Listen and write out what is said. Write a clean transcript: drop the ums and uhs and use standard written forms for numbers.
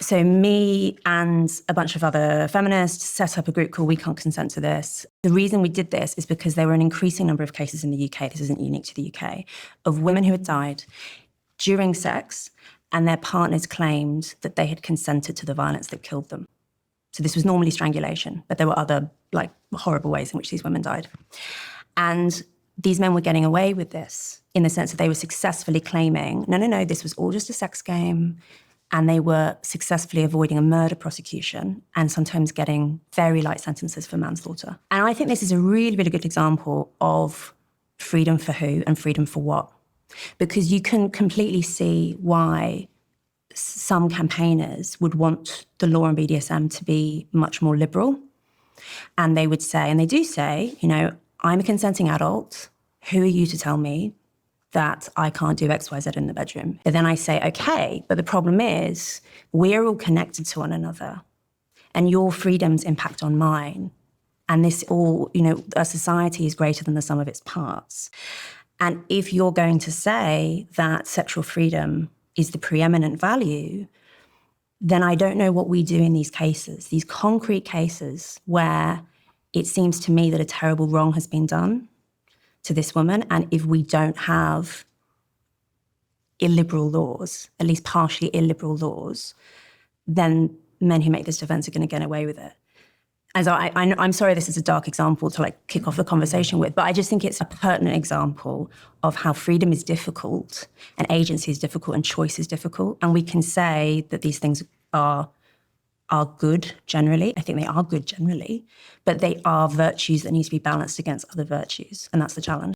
So me and a bunch of other feminists set up a group called We Can't Consent to This. The reason we did this is because there were an increasing number of cases in the UK, this isn't unique to the UK, of women who had died during sex and their partners claimed that they had consented to the violence that killed them. So this was normally strangulation, but there were other horrible ways in which these women died. And these men were getting away with this in the sense that they were successfully claiming, no, this was all just a sex game. And they were successfully avoiding a murder prosecution and sometimes getting very light sentences for manslaughter. And I think this is a really, really good example of freedom for who and freedom for what. Because you can completely see why some campaigners would want the law on BDSM to be much more liberal. And they would say, and they do say, I'm a consenting adult. Who are you to tell me that I can't do X, Y, Z in the bedroom? But then I say, okay, but the problem is we're all connected to one another and your freedoms impact on mine. And this all, a society is greater than the sum of its parts. And if you're going to say that sexual freedom is the preeminent value, then I don't know what we do in these cases, these concrete cases where it seems to me that a terrible wrong has been done to this woman. And if we don't have illiberal laws, at least partially illiberal laws, then men who make this defense are going to get away with it. And so I'm sorry this is a dark example to kick off the conversation with, but I just think it's a pertinent example of how freedom is difficult and agency is difficult and choice is difficult. And we can say that these things are good generally. I think they are good generally, but they are virtues that need to be balanced against other virtues. And that's the challenge.